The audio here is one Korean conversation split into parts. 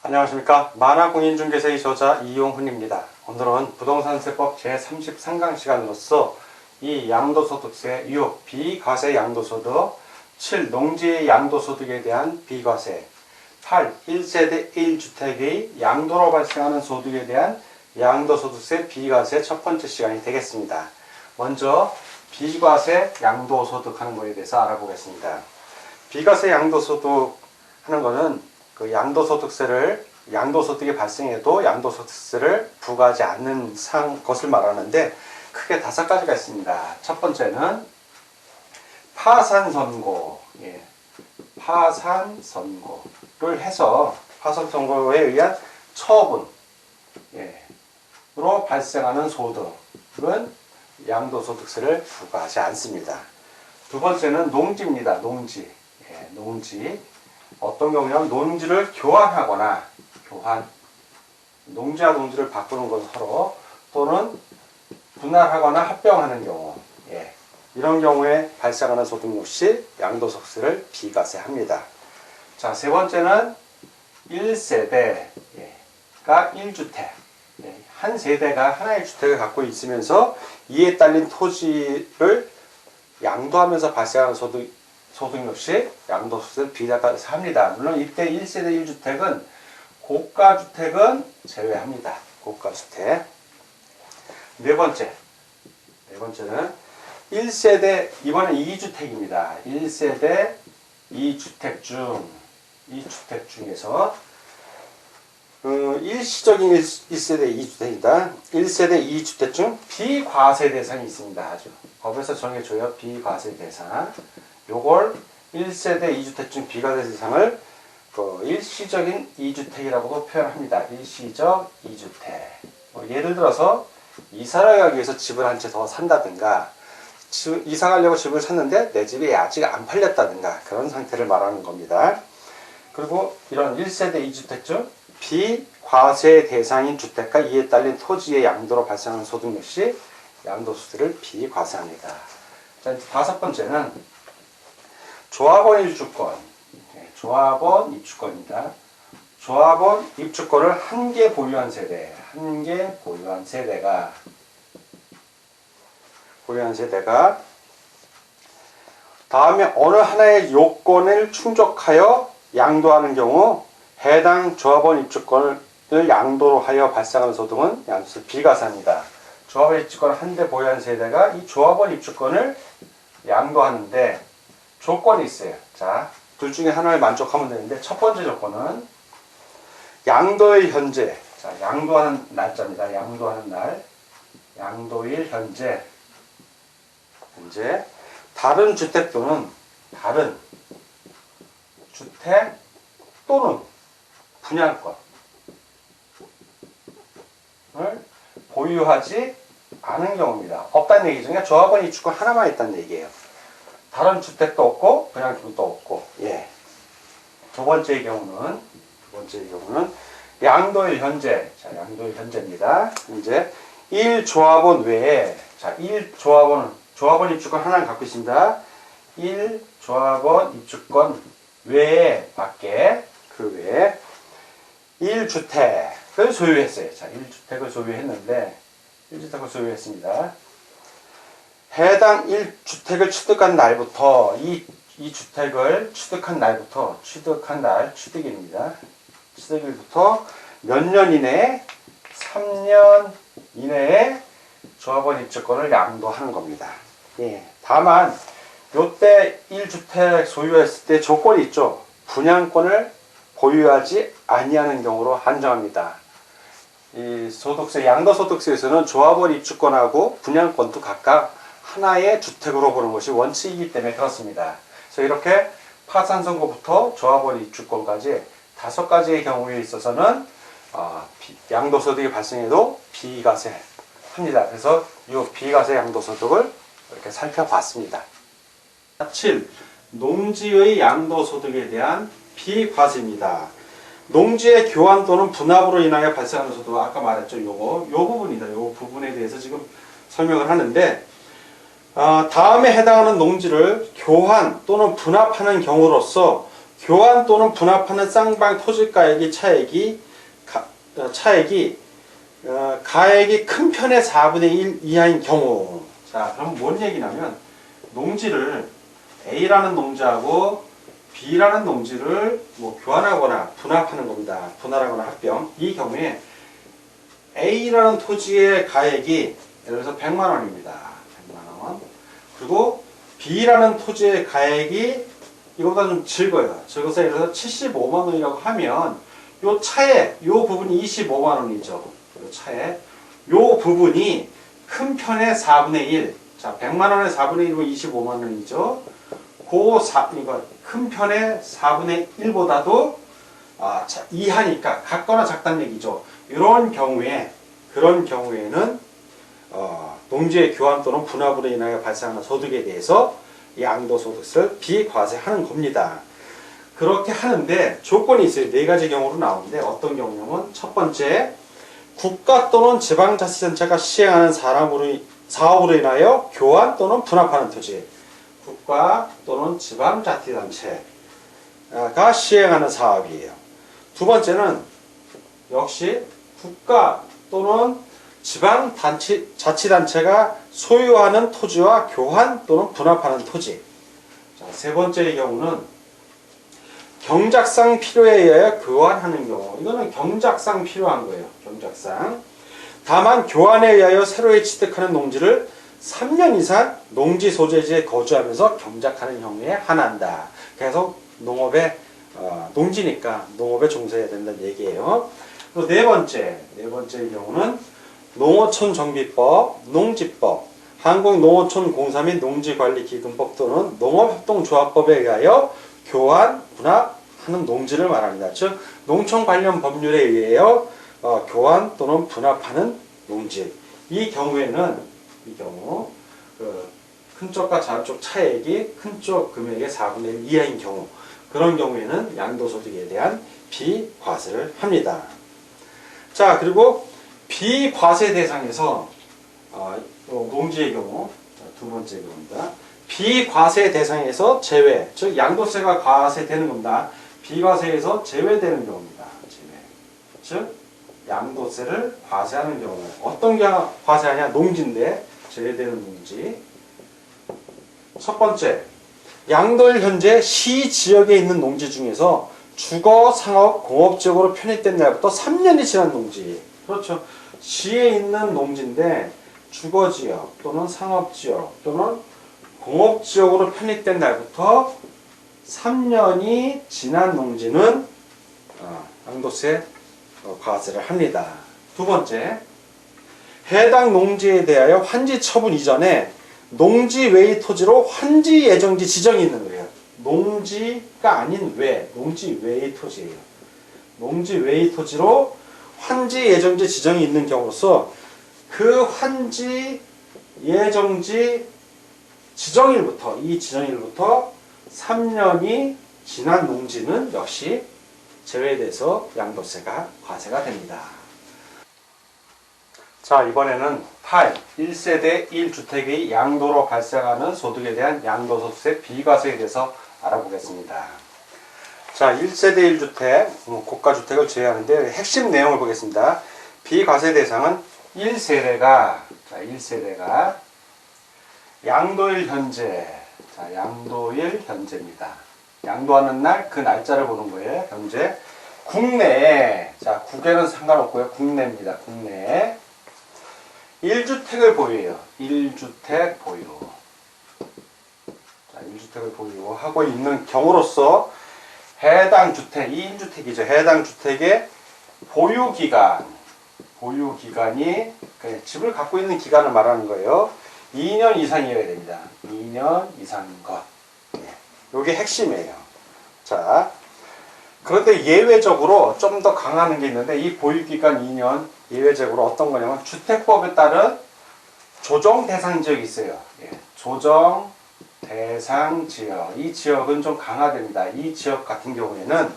안녕하십니까. 만화공인중개사의 저자 이용훈입니다. 오늘은 부동산세법 제33강 시간으로서 이 양도소득세 6. 비과세 양도소득 7. 농지의 양도소득에 대한 비과세 8. 1세대 1주택의 양도로 발생하는 소득에 대한 양도소득세 비과세 첫 번째 시간이 되겠습니다. 먼저 비과세 양도소득 하는 것에 대해서 알아보겠습니다. 비과세 양도소득 하는 것은 그 양도소득이 발생해도 양도소득세를 부과하지 않는 것을 말하는데 크게 5가지가 있습니다. 첫 번째는 파산선고, 파산선고를 해서 파산선고에 의한 처분으로 발생하는 소득은 양도소득세를 부과하지 않습니다. 두 번째는 농지입니다. 농지. 어떤 경우냐면 농지를 교환하거나 농지와 농지를 바꾸는 것은 서로 또는 분할하거나 합병하는 경우 이런 경우에 발생하는 소득 역시 양도소득세를 비과세합니다. 자, 세 번째는 1세대가 1주택 한 세대가 하나의 주택을 갖고 있으면서 이에 딸린 토지를 양도하면서 발생하는 소득 역시 양도소득세를 비과세합니다. 물론 이때 1세대 1주택은 고가주택은 제외합니다. 고가주택. 네 번째는 1세대, 이번엔 2주택입니다. 1세대 2주택 중에서 일시적인 1세대 2주택이다. 1세대 2주택 중 비과세 대상이 있습니다. 아주 법에서 정해줘요. 비과세 대상. 요걸 1세대 2주택 중 비과세 대상을 일시적인 2주택이라고도 표현합니다. 일시적 2주택. 예를 들어서 이사를 가기 위해서 집을 한 채 더 산다든가, 이사 가려고 집을 샀는데 내 집이 아직 안 팔렸다든가 그런 상태를 말하는 겁니다. 그리고 이런 1세대 2주택 중 비과세 대상인 주택과 이에 딸린 토지의 양도로 발생하는 소득 역시 양도소득세를 비과세합니다. 자, 이제 5번째는 조합원 입주권. 조합원 입주권입니다. 조합원 입주권을 한 개 보유한 세대가 다음에 어느 하나의 요건을 충족하여 양도하는 경우 해당 조합원 입주권을 양도로 하여 발생하는 소득은 양도세 비과세합니다. 조합원 입주권을 한 대 보유한 세대가 이 조합원 입주권을 양도하는데 조건이 있어요. 자, 둘 중에 하나를 만족하면 되는데 첫 번째 조건은 양도일 현재, 자, 양도하는 날짜입니다. 양도하는 날, 양도일 현재 다른 주택 또는 분양권을 보유하지 않은 경우입니다. 없다는 얘기죠. 그러니까 조합원 입주권 하나만 있다는 얘기예요. 다른 주택도 없고 분양권도 없고. 두 번째의 경우는 양도일 현재. 자, 양도일 현재입니다. 이제 1조합원 외에, 자, 조합원 입주권 하나를 갖고 있습니다. 1조합원 입주권 외에 그 외에 1주택을 소유했어요. 자, 1주택을 소유했습니다. 해당 1주택을 취득한 날부터 취득일부터 몇 년 이내에 3년 이내에 조합원 입주권을 양도하는 겁니다. 다만 요때 1주택 소유했을 때 조건이 있죠. 분양권을 보유하지 아니하는 경우로 한정합니다. 이 양도소득세에서는 조합원 입주권하고 분양권도 각각 하나의 주택으로 보는 것이 원칙이기 때문에 그렇습니다. 그래서 이렇게 파산선고부터 조합원 입주권까지 5가지의 경우에 있어서는 양도소득이 발생해도 비과세합니다. 그래서 이 비과세 양도소득을 이렇게 살펴봤습니다. 7. 농지의 양도소득에 대한 비과세입니다. 농지의 교환 또는 분합으로 인하여 발생하는 소득, 아까 말했죠. 요 부분이다. 요 부분에 대해서 지금 설명을 하는데, 다음에 해당하는 농지를 교환 또는 분합하는 경우로서 교환 또는 분합하는 쌍방 토지가액이 가액이 큰 편의 4분의 1 이하인 경우. 자, 그럼 뭔 얘기냐면 농지를 A라는 농지하고 B라는 농지를 뭐 교환하거나 분합하는 겁니다. 분할하거나 합병. 이 경우에 A라는 토지의 가액이 예를 들어서 100만 원입니다. 100만 원. 그리고 B라는 토지의 가액이 이거보다 좀 적어요. 적어서 예를 들어서 75만 원이라고 하면 요 차에 요 부분이 25만 원이죠. 요 차에 요 부분이 큰 편의 4분의 1. 자, 100만 원의 4분의 1이면 25만 원이죠. 이거 큰 편의 4분의 1보다도 이하니까 같거나 작다는 얘기죠. 그런 경우에는 농지의 교환 또는 분합으로 인하여 발생하는 소득에 대해서 양도소득세를 비과세하는 겁니다. 그렇게 하는데 조건이 있어요. 네 가지 경우로 나오는데 어떤 경우냐면 첫 번째, 국가 또는 지방자치단체가 시행하는 사업으로 인하여 교환 또는 분합하는 토지. 국가 또는 지방자치단체가 시행하는 사업이에요. 두 번째는 역시 국가 또는 지방자치단체가 소유하는 토지와 교환 또는 분합하는 토지. 자, 세 번째의 경우는 경작상 필요에 의하여 교환하는 경우. 이거는 경작상 필요한 거예요. 경작상. 다만 교환에 의하여 새로이 취득하는 농지를 3년 이상 농지 소재지에 거주하면서 경작하는 경우에 한한다. 그래서 농지니까 농업에 종사해야 된다는 얘기예요. 또 네 번째의 경우는 농어촌 정비법, 농지법, 한국농어촌공사 및 농지관리기금법 또는 농업협동조합법에 의하여 교환, 분합하는 농지를 말합니다. 즉 농촌 관련 법률에 의하여 교환 또는 분합하는 농지. 이 경우 큰 쪽과 작은 쪽 차액이 큰 쪽 금액의 4분의 1 이하인 경우, 그런 경우에는 양도소득에 대한 비과세를 합니다. 자, 그리고 비과세 대상에서 농지의 경우 두 번째 경우입니다. 비과세 대상에서 제외, 즉 양도세가 과세되는 겁니다. 비과세에서 제외되는 경우입니다. 즉 양도세를 과세하는 경우. 어떤 게 과세하냐? 농지인데 제외되는 농지. 첫 번째, 양도일 현재 시 지역에 있는 농지 중에서 주거, 상업, 공업지역으로 편입된 날부터 3년이 지난 농지. 그렇죠. 시에 있는 농지인데 주거지역 또는 상업지역 또는 공업지역으로 편입된 날부터 3년이 지난 농지는 양도세 과세를 합니다. 두 번째, 해당 농지에 대하여 환지 처분 이전에 농지 외의 토지로 환지 예정지 지정이 있는 거예요. 농지가 아닌 농지 외의 토지예요. 농지 외의 토지로 환지 예정지 지정이 있는 경우로서 그 환지 예정지 지정일부터 3년이 지난 농지는 역시 제외돼서 양도세가 과세가 됩니다. 자, 이번에는 8. 1세대 1주택의 양도로 발생하는 소득에 대한 양도소득세 비과세에 대해서 알아보겠습니다. 자, 1세대 1주택, 고가주택을 제외하는데 핵심 내용을 보겠습니다. 비과세 대상은 1세대가 양도일 현재, 양도일 현재입니다. 양도하는 날, 그 날짜를 보는 거예요. 현재. 국내에, 국외는 상관없고요. 국내입니다. 국내에 1주택을 보유해요. 1주택 보유. 1주택을 보유하고 있는 경우로서 해당 주택, 2인주택이죠. 해당 주택의 보유기간이, 집을 갖고 있는 기간을 말하는 거예요. 2년 이상이어야 됩니다. 2년 이상인 것. 이게 핵심이에요. 자, 그런데 예외적으로 좀 더 강화하는 게 있는데, 이 보유기간 2년, 예외적으로 어떤 거냐면, 주택법에 따른 조정 대상 지역이 있어요. 조정 대상 지역. 이 지역은 좀 강화됩니다. 이 지역 같은 경우에는,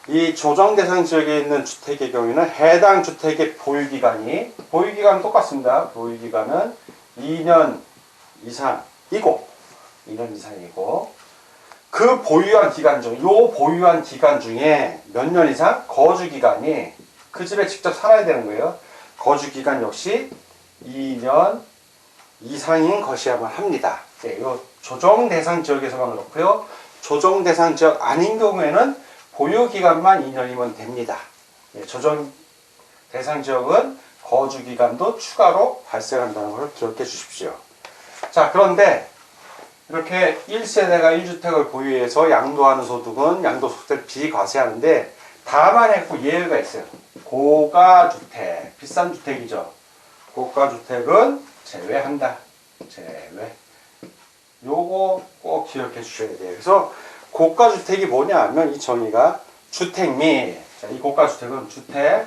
이 조정 대상 지역에 있는 주택의 경우에는 해당 주택의 보유기간은 똑같습니다. 보유기간은 2년 이상이고, 그 보유한 기간 중, 요 보유한 기간 중에 몇 년 이상 거주 기간이 그 집에 직접 살아야 되는 거예요. 거주 기간 역시 2년 이상인 것이야만 합니다. 네, 요 조정 대상 지역에서만 그렇고요. 조정 대상 지역 아닌 경우에는 보유 기간만 2년이면 됩니다. 네, 조정 대상 지역은 거주 기간도 추가로 발생한다는 것을 기억해 주십시오. 자, 그런데 이렇게 1세대가 1주택을 보유해서 양도하는 소득은 양도소득세를 비과세하는데 다만 했고 예외가 있어요. 고가주택, 비싼 주택이죠. 고가주택은 제외한다. 제외. 요거 꼭 기억해 주셔야 돼요. 그래서 고가주택이 뭐냐 하면 이 정의가 주택 및, 자, 이 고가주택은 주택,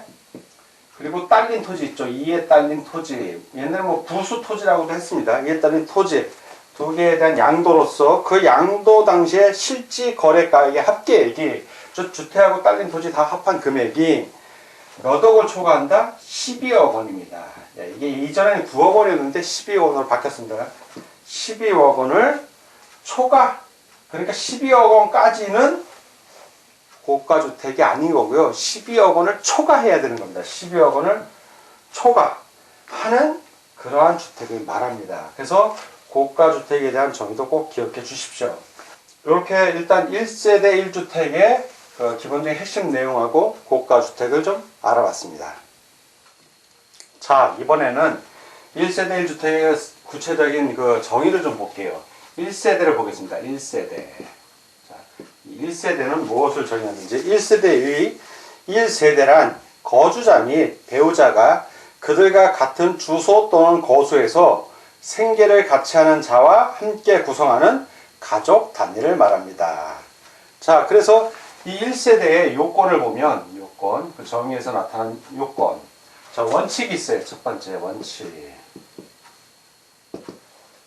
그리고 딸린 토지 있죠. 이에 딸린 토지. 옛날에 뭐 부수 토지라고도 했습니다. 이에 딸린 토지. 두 개에 대한 양도로서 그 양도 당시에 실지 거래가액의 합계액이, 즉 주택하고 딸린 토지 다 합한 금액이 몇 억을 초과한다? 12억 원입니다. 이게 이전에는 9억 원이었는데 12억 원으로 바뀌었습니다. 12억 원을 초과, 그러니까 12억 원까지는 고가주택이 아닌 거고요. 12억 원을 초과해야 되는 겁니다. 12억 원을 초과하는 그러한 주택을 말합니다. 그래서 고가주택에 대한 정의도 꼭 기억해 주십시오. 이렇게 일단 1세대 1주택의 그 기본적인 핵심 내용하고 고가주택을 좀 알아봤습니다. 자, 이번에는 1세대 1주택의 구체적인 그 정의를 좀 볼게요. 1세대를 보겠습니다. 1세대. 자, 1세대는 무엇을 정의하는지. 1세대의 1세대란 거주자 및 배우자가 그들과 같은 주소 또는 거소에서 생계를 같이 하는 자와 함께 구성하는 가족 단위를 말합니다. 자, 그래서 이 1세대의 요건을 보면, 요건, 그 정의에서 나타난 요건. 자, 원칙이 있어요. 첫 번째 원칙.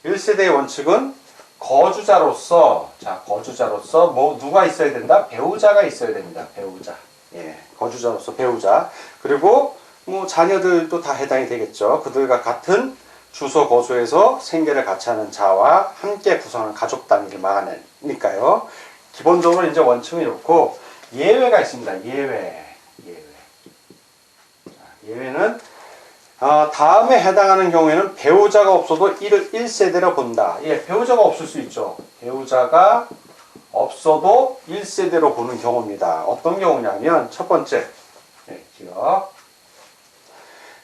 1세대의 원칙은 거주자로서, 자, 거주자로서 뭐 누가 있어야 된다? 배우자가 있어야 됩니다. 배우자. 예, 거주자로서 배우자. 그리고 뭐 자녀들도 다 해당이 되겠죠. 그들과 같은 주소 거소에서 생계를 같이 하는 자와 함께 구성하는 가족 단위를 말하니까요. 기본적으로 이제 원칙은 이렇고 예외가 있습니다. 예외. 예외는 다음에 해당하는 경우에는 배우자가 없어도 이를 1세대로 본다. 예, 배우자가 없을 수 있죠. 배우자가 없어도 1세대로 보는 경우입니다. 어떤 경우냐면 첫 번째, 네, 기억.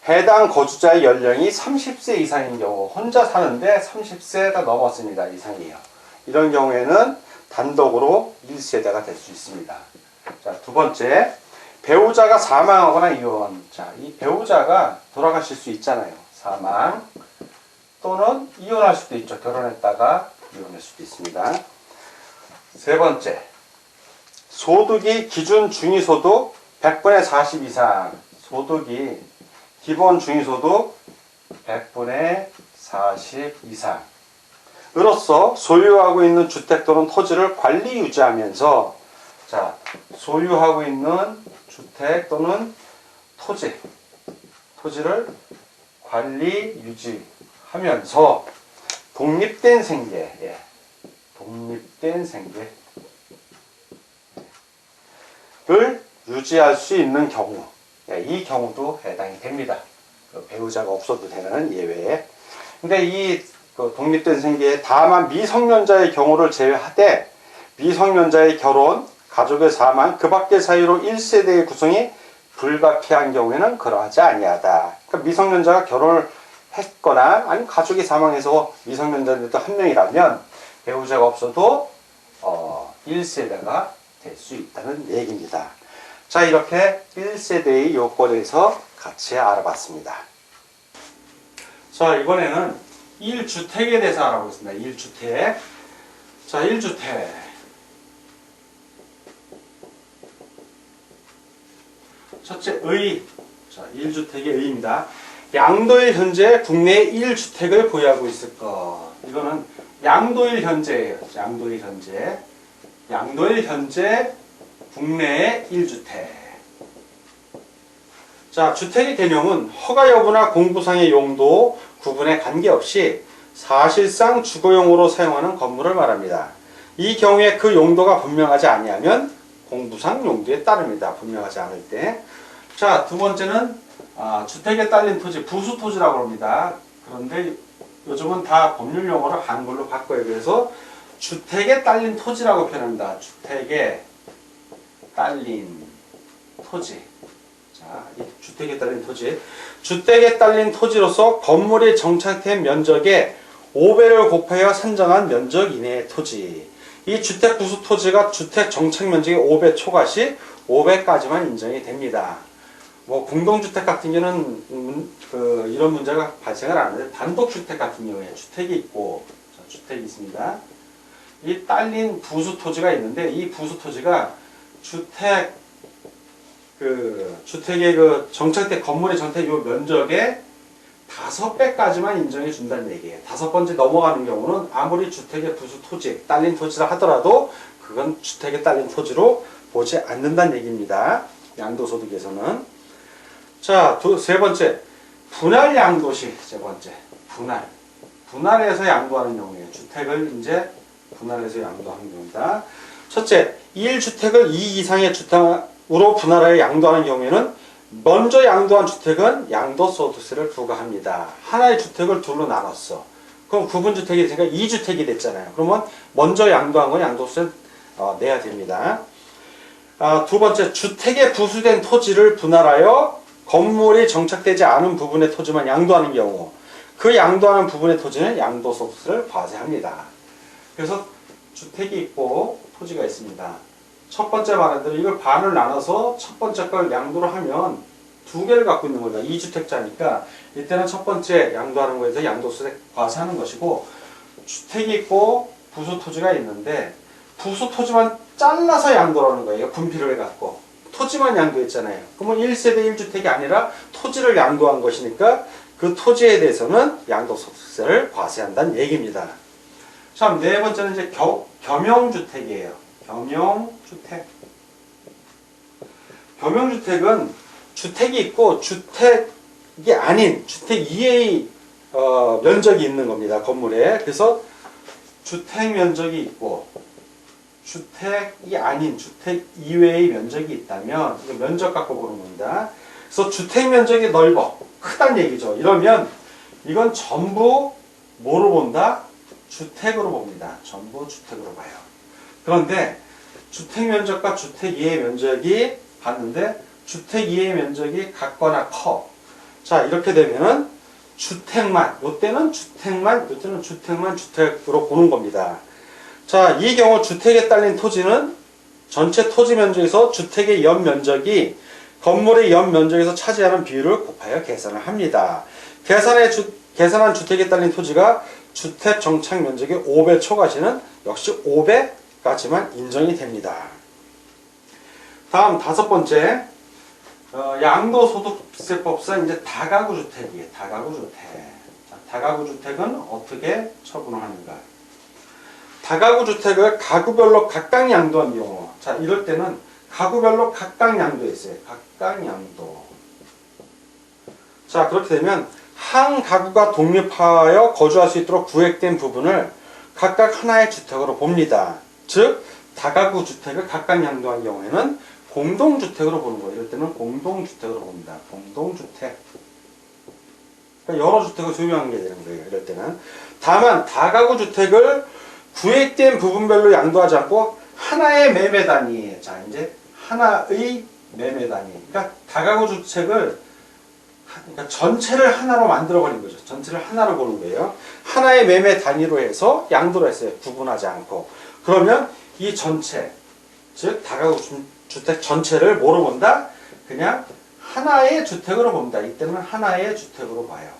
해당 거주자의 연령이 30세 이상인 경우, 혼자 사는데 30세가 넘었습니다. 이상이에요. 이런 경우에는 단독으로 1세대가 될 수 있습니다. 자, 두 번째, 배우자가 사망하거나 이혼. 자, 이 배우자가 돌아가실 수 있잖아요. 사망 또는 이혼할 수도 있죠. 결혼했다가 이혼할 수도 있습니다. 세 번째, 소득이 기준 중위소득 100분의 40 이상. 소득이 기본 중위소득 100분의 40 이상. 으로써 소유하고 있는 주택 또는 토지를 관리 유지하면서, 자, 소유하고 있는 주택 또는 토지를 관리 유지하면서 독립된 생계, 예, 독립된 생계를 유지할 수 있는 경우, 예, 이 경우도 해당이 됩니다. 그 배우자가 없어도 되는 예외에. 근데 이 독립된 생계에 다만 미성년자의 경우를 제외하되 미성년자의 결혼, 가족의 사망, 그 밖의 사유로 1세대의 구성이 불가피한 경우에는 그러하지 아니하다. 그러니까 미성년자가 결혼을 했거나 아니면 가족이 사망해서 미성년자들도 한 명이라면 배우자가 없어도 1세대가 될 수 있다는 얘기입니다. 자, 이렇게 1세대의 요건에서 같이 알아봤습니다. 자, 이번에는 1주택에 대해서 알아보겠습니다. 1주택. 자, 1주택. 첫째, 의. 자, 1주택의 의입니다. 양도일 현재 국내에 1주택을 보유하고 있을 것. 이거는 양도일 현재예요. 양도일 현재. 양도일 현재 국내에 1주택. 자, 주택의 개념은 허가 여부나 공부상의 용도 구분에 관계없이 사실상 주거용으로 사용하는 건물을 말합니다. 이 경우에 그 용도가 분명하지 아니하면 공부상 용도에 따릅니다. 분명하지 않을 때. 자, 두 번째는 주택에 딸린 토지, 부수토지라고 합니다. 그런데 요즘은 다 법률 용어를 한글로 바꿔요. 그래서 주택에 딸린 토지라고 표현합니다. 주택에 딸린 토지. 자, 이 주택에 딸린 토지. 주택에 딸린 토지로서 건물이 정착된 면적의 5배를 곱하여 산정한 면적 이내의 토지. 이 주택 부수 토지가 주택 정착 면적의 5배 초과시 5배까지만 인정이 됩니다. 뭐 공동주택 같은 경우는 이런 문제가 발생을 안 하는데 단독주택 같은 경우에 주택이 있고 주택이 있습니다. 이 딸린 부수 토지가 있는데 이 부수 토지가 주택의 정착된 건물의 정착 요 면적의 5배까지만 인정해 준다는 얘기예요. 5번째 넘어가는 경우는 아무리 주택의 부수 토지, 딸린 토지라 하더라도 그건 주택에 딸린 토지로 보지 않는다는 얘기입니다. 양도소득에서는. 자, 세 번째. 분할 양도시. 세 번째. 분할해서 양도하는 경우에 주택을 이제 분할해서 양도하는 경우다. 첫째, 1주택을 2 이상의 주택으로 분할하여 양도하는 경우에는 먼저 양도한 주택은 양도소득세를 부과합니다. 하나의 주택을 둘로 나눴어. 그럼 구분주택이 됐으니까 2주택이 됐잖아요. 그러면 먼저 양도한 건 양도세를 내야 됩니다. 두 번째, 주택에 부수된 토지를 분할하여 건물이 정착되지 않은 부분의 토지만 양도하는 경우 그 양도하는 부분의 토지는 양도소득세를 과세합니다. 그래서 주택이 있고 토지가 있습니다. 첫 번째 말한 대로 이걸 반을 나눠서 첫 번째 걸 양도를 하면 두 개를 갖고 있는 거다. 2주택자니까 이때는 첫 번째 양도하는 거에서 양도세 과세하는 것이고 주택이 있고 부수 토지가 있는데 부수 토지만 잘라서 양도를 하는 거예요. 분필을 해갖고 토지만 양도했잖아요. 그러면 1세대 1주택이 아니라 토지를 양도한 것이니까 그 토지에 대해서는 양도소득세를 과세한다는 얘기입니다. 자, 네 번째는 이제 겸용주택이에요. 겸용주택은 주택이 있고 주택이 아닌 주택 이외의 면적이 있는 겁니다. 건물에. 그래서 주택 면적이 있고 주택이 아닌 주택 이외의 면적이 있다면 이거 면적 갖고 보는 겁니다. 그래서 주택 면적이 넓어 크다는 얘기죠. 이러면 이건 전부 뭐로 본다? 주택으로 봅니다. 전부 주택으로 봐요. 그런데 주택 면적과 주택 이외의 면적이 봤는데 주택 이외의 면적이 같거나 커. 자, 이렇게 되면은 주택만, 요때는 주택만 주택으로 보는 겁니다. 자, 이 경우 주택에 딸린 토지는 전체 토지 면적에서 주택의 연 면적이 건물의 연 면적에서 차지하는 비율을 곱하여 계산을 합니다. 계산한 주택에 딸린 토지가 주택 정착 면적의 5배 초과시는 역시 5배까지만 인정이 됩니다. 다음 다섯 번째, 양도소득세법상 이제 다가구주택이에요. 다가구주택. 자, 다가구주택은 어떻게 처분을 하는가? 다가구주택을 가구별로 각각 양도한 경우. 자, 이럴 때는 가구별로 각각 양도했어요. 각각 양도. 자, 그렇게 되면 한 가구가 독립하여 거주할 수 있도록 구획된 부분을 각각 하나의 주택으로 봅니다. 즉, 다가구 주택을 각각 양도한 경우에는 공동주택으로 보는 거예요. 이럴 때는 공동주택으로 봅니다. 공동주택. 그러니까 여러 주택을 소유하는 게 되는 거예요. 이럴 때는. 다만, 다가구 주택을 구획된 부분별로 양도하지 않고 하나의 매매 단위. 자, 이제 하나의 매매 단위. 그러니까 다가구 주택을 그러니까 전체를 하나로 만들어버린 거죠. 전체를 하나로 보는 거예요. 하나의 매매 단위로 해서 양도를 했어요. 구분하지 않고. 그러면 이 전체, 즉 다가구 주택 전체를 뭐로 본다? 그냥 하나의 주택으로 봅니다. 이때는 하나의 주택으로 봐요.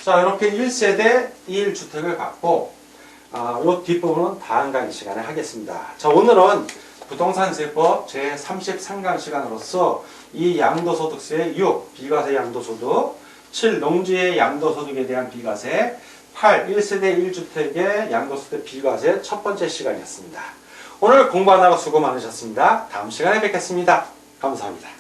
자, 이렇게 1세대 1주택을 갖고 이 뒷부분은 다음 강의 시간에 하겠습니다. 자, 오늘은 부동산세법 제33강 시간으로서 이 양도소득세 6, 비과세 양도소득, 7, 농지의 양도소득에 대한 비과세, 8, 1세대 1주택의 양도소득 비과세 첫 번째 시간이었습니다. 오늘 공부하느라 수고 많으셨습니다. 다음 시간에 뵙겠습니다. 감사합니다.